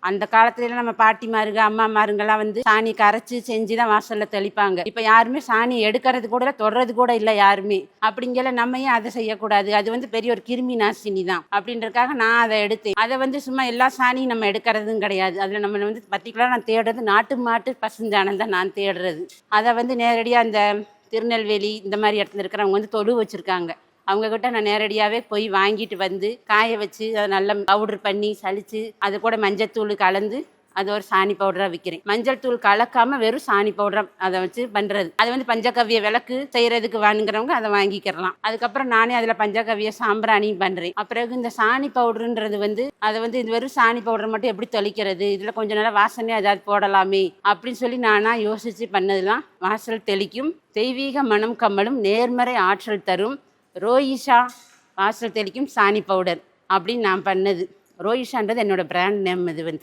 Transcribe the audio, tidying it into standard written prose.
அந்த காலத்துல நம்ம பாட்டிமாருங்க அம்மாமாருங்கெல்லாம் வந்து சாணி கரைச்சி செஞ்சு தான் வாசல்ல தெளிப்பாங்க. இப்போ யாருமே சாணி எடுக்கிறது கூட இல்லை, தொடுறது கூட இல்லை யாருமே. அப்படிங்கல நம்ம ஏன் அதை செய்யக்கூடாது? அது வந்து பெரிய ஒரு கிருமி நாசினி தான் அப்படின்றதுக்காக நான் அதை எடுத்தேன். அதை வந்து சும்மா எல்லா சாணியும் நம்ம எடுக்கிறதும் கிடையாது. அதில் நம்ம வந்து பர்டிகுலராக நான் தேடுறது நாட்டு மாட்டு பசுஞ்சாணம் தான் நான் தேடுறது. அதை வந்து நேரடியாக அந்த திருநெல்வேலி இந்த மாதிரி இடத்துல இருக்கிறவங்க வந்து தொழு வச்சுருக்காங்க. அவங்கக்கிட்ட நான் நேரடியாகவே போய் வாங்கிட்டு வந்து காய வச்சு அதை நல்லா பவுட்ரு பண்ணி சலித்து அது கூட மஞ்சள் கலந்து அது ஒரு சாணி பவுடராக விற்கிறேன். மஞ்சள் தூள் கலக்காமல் வெறும் சாணி பவுடராக அதை வச்சு பண்ணுறது. அது வந்து பஞ்சகவ்ய விளக்கு செய்கிறதுக்கு வாங்குறவங்க அதை வாங்கிக்கிறலாம். அதுக்கப்புறம் நானே அதில் பஞ்சகவ்ய சாம்பிராணியும் பண்ணுறேன். அப்புறம் இந்த சாணி பவுடருன்றது வந்து அதை வந்து இது வெறும் சாணி பவுடர் மட்டும் எப்படி தெளிக்கிறது, இதில் கொஞ்சம் நல்லா வாசனையாக ஏதாவது போடலாமே அப்படின்னு சொல்லி நானாக யோசித்து பண்ணதுலாம் வாசல் தெளிக்கும் தெய்வீக மனம் கம்மலும் நேர்மறை ஆற்றல் தரும் ரோயிஷா வாசல் தெளிக்கும் சாணி பவுடர் அப்படின்னு நான் பண்ணது. ரோயிஷான்றது என்னோட பிராண்ட் நேம். இது வந்து